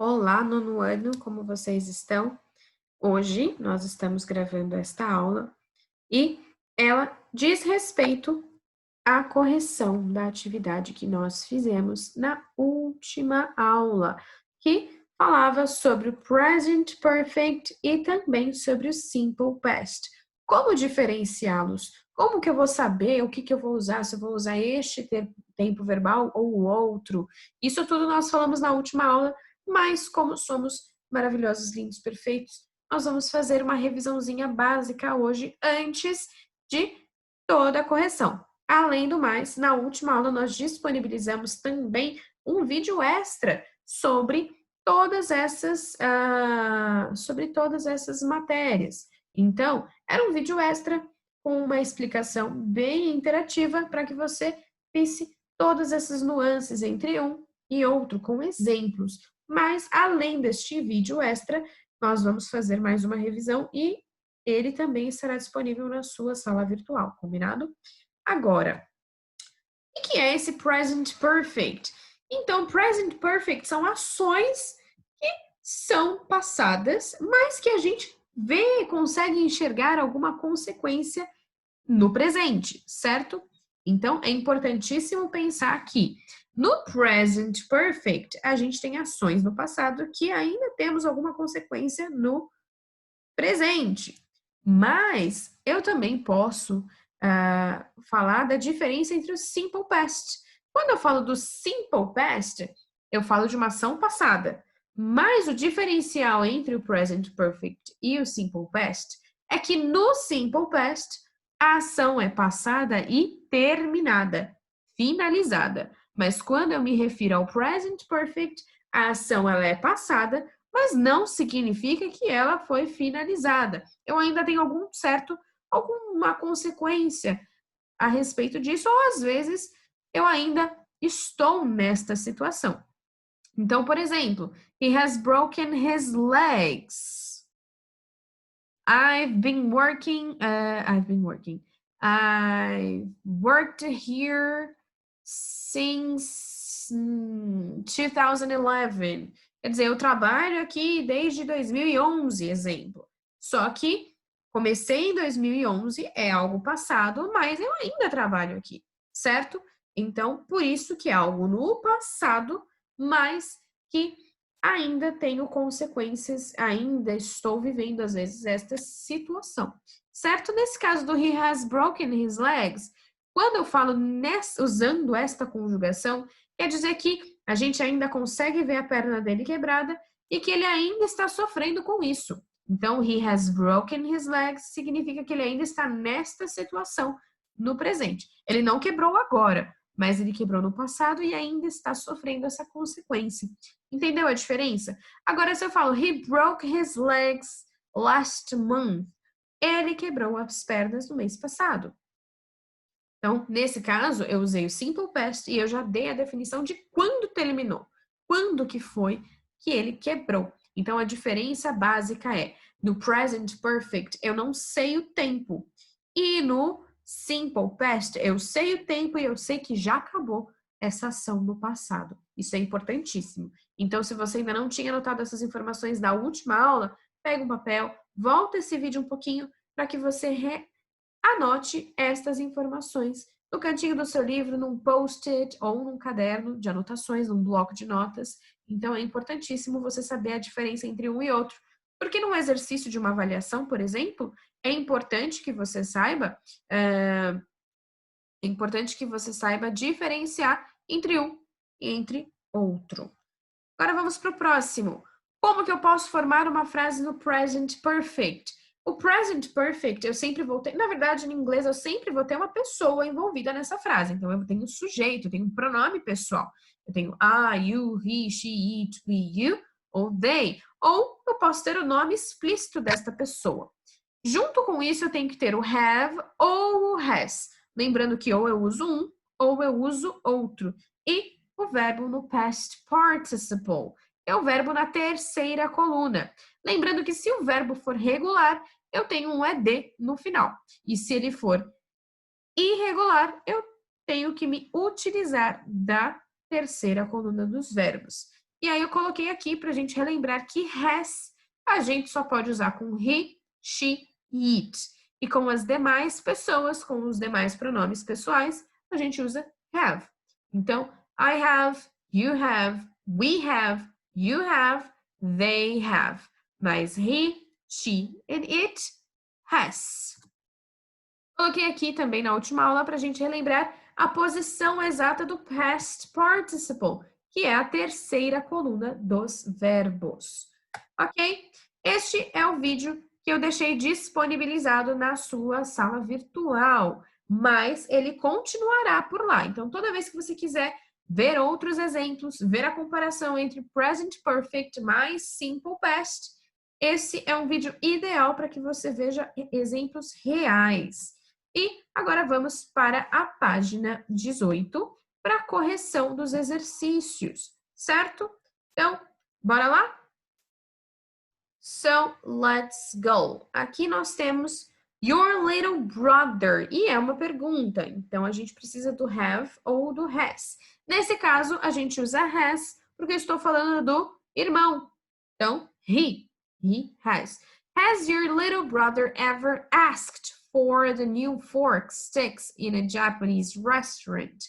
Olá, nono ano, como vocês estão? Hoje nós estamos gravando esta aula e ela diz respeito à correção da atividade que nós fizemos na última aula, que falava sobre o present perfect e também sobre o simple past. Como diferenciá-los? Como que eu vou saber o que que eu vou usar? Se eu vou usar este tempo verbal ou o outro? Isso tudo nós falamos na última aula, mas como somos maravilhosos, lindos, perfeitos, nós vamos fazer uma revisãozinha básica hoje antes de toda a correção. Além do mais, na última aula nós disponibilizamos também um vídeo extra sobre todas essas matérias. Então, era um vídeo extra com uma explicação bem interativa para que você visse todas essas nuances entre um e outro, com exemplos. Mas, além deste vídeo extra, nós vamos fazer mais uma revisão e ele também estará disponível na sua sala virtual, combinado? Agora, o que é esse present perfect? Então, present perfect são ações que são passadas, mas que a gente vê, consegue enxergar alguma consequência no presente, certo? Então, é importantíssimo pensar que no present perfect, a gente tem ações no passado que ainda temos alguma consequência no presente. Mas eu também posso falar da diferença entre o simple past. Quando eu falo do simple past, eu falo de uma ação passada. Mas o diferencial entre o present perfect e o simple past é que no simple past a ação é passada e terminada, finalizada. Mas quando eu me refiro ao present perfect, a ação ela é passada, mas não significa que ela foi finalizada. Eu ainda tenho alguma consequência a respeito disso, ou às vezes eu ainda estou nesta situação. Então, por exemplo, he has broken his legs. I've worked here since 2011. Quer dizer, eu trabalho aqui desde 2011, exemplo. Só que comecei em 2011, é algo passado, mas eu ainda trabalho aqui, certo? Então, por isso que é algo no passado, mas que ainda tenho consequências, ainda estou vivendo, às vezes, esta situação. Certo? Nesse caso do he has broken his legs, quando eu falo usando esta conjugação, quer dizer que a gente ainda consegue ver a perna dele quebrada e que ele ainda está sofrendo com isso. Então, he has broken his legs significa que ele ainda está nesta situação no presente. Ele não quebrou agora, mas ele quebrou no passado e ainda está sofrendo essa consequência. Entendeu a diferença? Agora, se eu falo he broke his legs last month, ele quebrou as pernas no mês passado. Então, nesse caso, eu usei o simple past e eu já dei a definição de quando terminou. Quando que foi que ele quebrou. Então, a diferença básica é, no present perfect, eu não sei o tempo. E no simple past, eu sei o tempo e eu sei que já acabou essa ação no passado. Isso é importantíssimo. Então, se você ainda não tinha anotado essas informações da última aula, pega um papel, volta esse vídeo um pouquinho para que você anote estas informações no cantinho do seu livro, num post-it ou num caderno de anotações, num bloco de notas. Então, é importantíssimo você saber a diferença entre um e outro. Porque num exercício de uma avaliação, por exemplo, é importante que você saiba, diferenciar entre um e entre outro. Agora vamos para o próximo. Como que eu posso formar uma frase no present perfect? O present perfect, eu sempre vou ter, na verdade, em inglês, eu sempre vou ter uma pessoa envolvida nessa frase. Então, eu tenho um sujeito, eu tenho um pronome pessoal. Eu tenho I, you, he, she, it, we, you, ou they. Ou eu posso ter o nome explícito desta pessoa. Junto com isso, eu tenho que ter o have ou o has. Lembrando que ou eu uso um ou eu uso outro. E o verbo no past participle. É o verbo na terceira coluna. Lembrando que se o verbo for regular, eu tenho um ed no final. E se ele for irregular, eu tenho que me utilizar da terceira coluna dos verbos. E aí eu coloquei aqui para a gente relembrar que has a gente só pode usar com he, she e it. E com as demais pessoas, com os demais pronomes pessoais, a gente usa have. Então, I have, you have, we have, you have, they have. Mas he, she and it has. Coloquei aqui também na última aula para a gente relembrar a posição exata do past participle, que é a terceira coluna dos verbos. Ok? Este é o vídeo que eu deixei disponibilizado na sua sala virtual, mas ele continuará por lá. Então, toda vez que você quiser ver outros exemplos, ver a comparação entre present perfect mais simple past, esse é um vídeo ideal para que você veja exemplos reais. E agora vamos para a página 18 para a correção dos exercícios, certo? Então, bora lá? So, let's go. Aqui nós temos your little brother. E é uma pergunta, então a gente precisa do have ou do has. Nesse caso, a gente usa has porque eu estou falando do irmão. Então, he has. Has your little brother ever asked for the new fork sticks in a Japanese restaurant?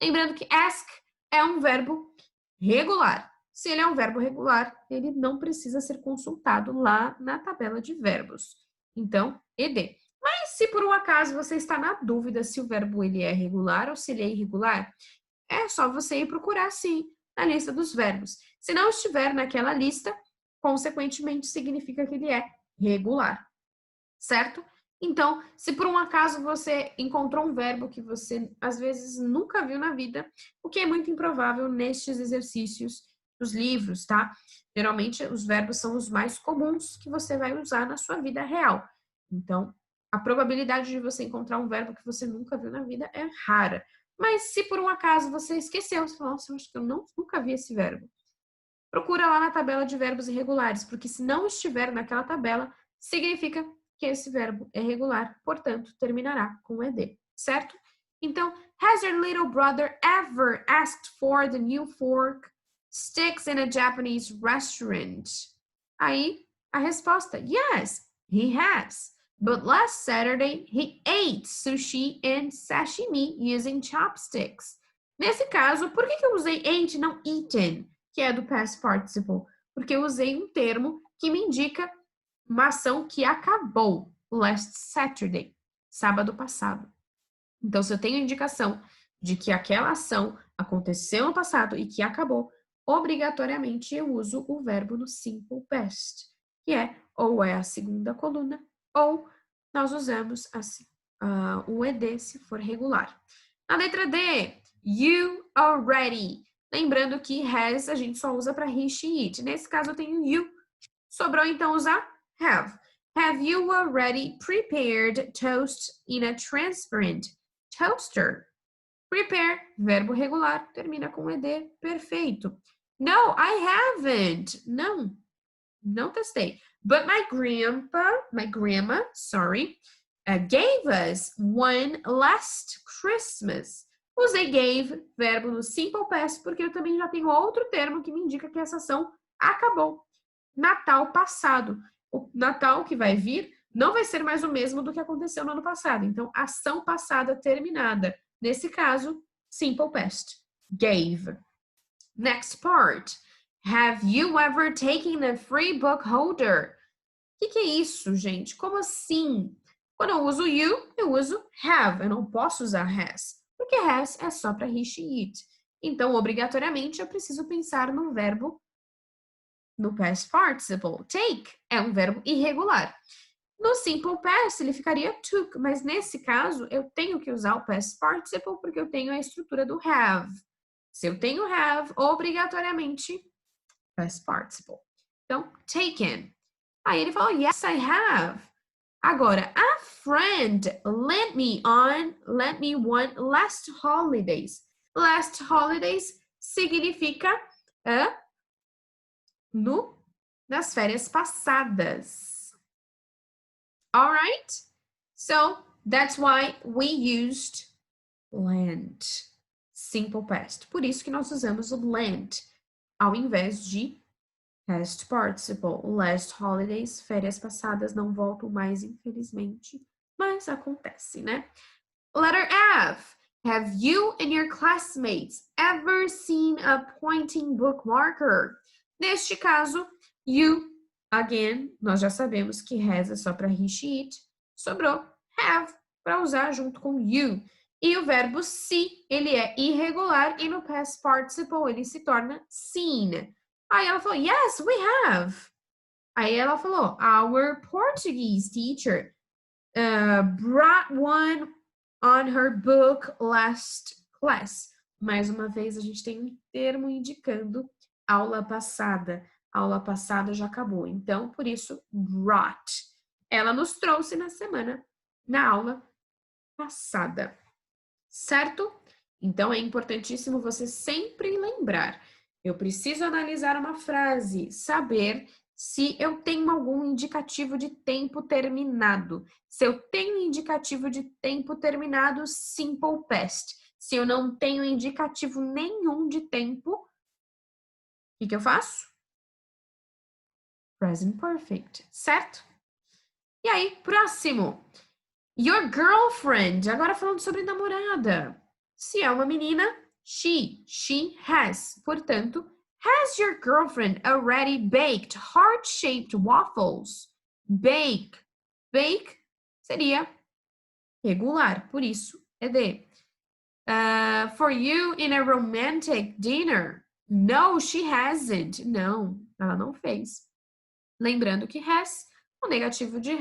Lembrando que ask é um verbo regular. Se ele é um verbo regular, ele não precisa ser consultado lá na tabela de verbos. Então, ed. Mas se por um acaso você está na dúvida se o verbo ele é regular ou se ele é irregular, é só você ir procurar sim na lista dos verbos. Se não estiver naquela lista, consequentemente significa que ele é regular, certo? Então, se por um acaso você encontrou um verbo que você às vezes nunca viu na vida, o que é muito improvável nestes exercícios dos livros, tá? Geralmente os verbos são os mais comuns que você vai usar na sua vida real. Então, a probabilidade de você encontrar um verbo que você nunca viu na vida é rara. Mas se por um acaso você esqueceu, você fala, nossa, eu acho que eu nunca vi esse verbo. Procura lá na tabela de verbos irregulares, porque se não estiver naquela tabela, significa que esse verbo é regular, portanto, terminará com ed, certo? Então, has your little brother ever asked for the new fork sticks in a Japanese restaurant? Aí, a resposta, yes, he has. But last Saturday, he ate sushi and sashimi using chopsticks. Nesse caso, por que eu usei ate e não eaten, que é do past participle? Porque eu usei um termo que me indica uma ação que acabou last Saturday, sábado passado. Então, se eu tenho indicação de que aquela ação aconteceu no passado e que acabou, obrigatoriamente eu uso o verbo no simple past, que é ou é a segunda coluna ou nós usamos assim, o ed se for regular. Na letra D, you already. Lembrando que has a gente só usa para he, she, it. Nesse caso eu tenho you. Sobrou então usar have. Have you already prepared toast in a transparent toaster? Prepare, verbo regular, termina com ed, perfeito. No, I haven't. Não testei. But my grandma, gave us one last Christmas. Usei gave, verbo no simple past, porque eu também já tenho outro termo que me indica que essa ação acabou. Natal passado. O Natal que vai vir não vai ser mais o mesmo do que aconteceu no ano passado. Então, ação passada terminada. Nesse caso, simple past. Gave. Next part. Have you ever taken a free book holder? O que é isso, gente? Como assim? Quando eu uso you, eu uso have. Eu não posso usar has. Porque has é só para he, she, it. Então, obrigatoriamente, eu preciso pensar num verbo no past participle. Take é um verbo irregular. No simple past, ele ficaria took, mas nesse caso, eu tenho que usar o past participle porque eu tenho a estrutura do have. Se eu tenho have, obrigatoriamente, past participle. Então, taken. Aí ele falou, yes, I have. Agora, a friend lent me one last holidays. Last holidays significa nas férias passadas. All right? So, that's why we used lent. Simple past. Por isso que nós usamos o lent. ao invés de past participle. Last holidays, férias passadas, não voltam mais, infelizmente, mas acontece, né? Letter F. Have you and your classmates ever seen a pointing bookmarker? Neste caso, you, again, nós já sabemos que has é só para he, she, it. Sobrou have para usar junto com you. E o verbo see, ele é irregular e no past participle ele se torna seen. Aí ela falou, yes, we have. Aí ela falou, our Portuguese teacher brought one on her book last class. Mais uma vez, a gente tem um termo indicando aula passada. A aula passada já acabou. Então, por isso, brought. Ela nos trouxe na aula passada. Certo? Então, é importantíssimo você sempre lembrar. Eu preciso analisar uma frase, saber se eu tenho algum indicativo de tempo terminado. Se eu tenho indicativo de tempo terminado, simple past. Se eu não tenho indicativo nenhum de tempo, o que eu faço? Present perfect, certo? E aí, próximo. Your girlfriend. Agora falando sobre namorada. Se é uma menina, she has. Portanto, has your girlfriend already baked heart-shaped waffles? Bake seria regular, por isso é de. For you in a romantic dinner? No, she hasn't. Não, ela não fez. Lembrando que has, o negativo de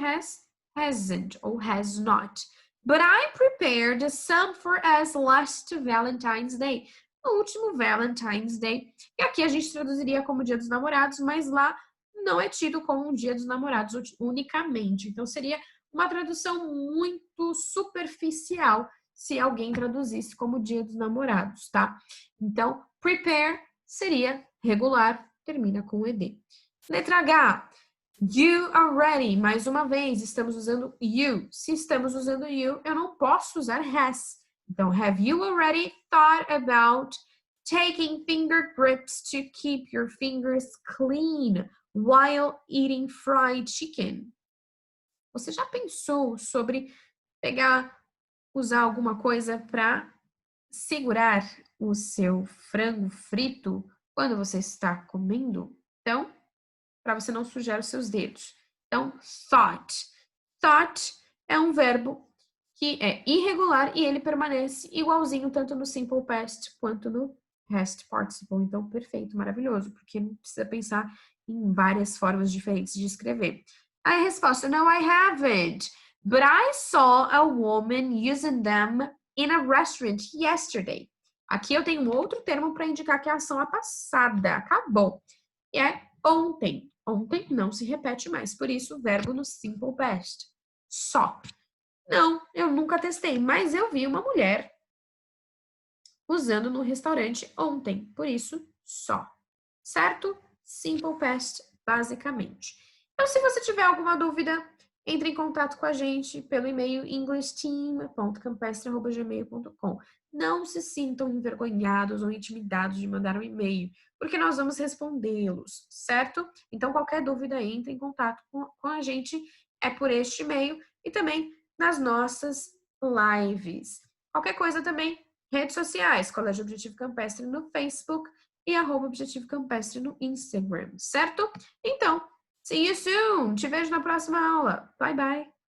hasn't ou has not. But I prepared some for us last Valentine's Day. No último Valentine's Day. E aqui a gente traduziria como Dia dos Namorados, mas lá não é tido como um Dia dos Namorados unicamente. Então seria uma tradução muito superficial se alguém traduzisse como Dia dos Namorados, tá? Então, prepare seria regular, termina com ed. Letra H. You are ready. Mais uma vez, estamos usando you. Se estamos usando you, eu não posso usar has. Então, have you already thought about taking finger grips to keep your fingers clean while eating fried chicken? Você já pensou sobre usar alguma coisa para segurar o seu frango frito quando você está comendo? Então, para você não sujar os seus dedos. Então, thought. Thought é um verbo que é irregular e ele permanece igualzinho tanto no simple past quanto no past participle. Então, perfeito, maravilhoso, porque não precisa pensar em várias formas diferentes de escrever. A resposta, no, I haven't. But I saw a woman using them in a restaurant yesterday. Aqui eu tenho um outro termo para indicar que a ação é passada, acabou. E é ontem. Ontem não se repete mais, por isso o verbo no simple past. Só. Não, eu nunca testei, mas eu vi uma mulher usando no restaurante ontem, por isso só. Certo? Simple past, basicamente. Então, se você tiver alguma dúvida, entre em contato com a gente pelo e-mail englishteam.campestre@gmail.com. Não se sintam envergonhados ou intimidados de mandar um e-mail, porque nós vamos respondê-los, certo? Então, qualquer dúvida, entre em contato com a gente, é por este e-mail e também nas nossas lives. Qualquer coisa também, redes sociais, Colégio Objetivo Campestre no Facebook e @Objetivo Campestre no Instagram, certo? Então, see you soon! Te vejo na próxima aula. Bye, bye!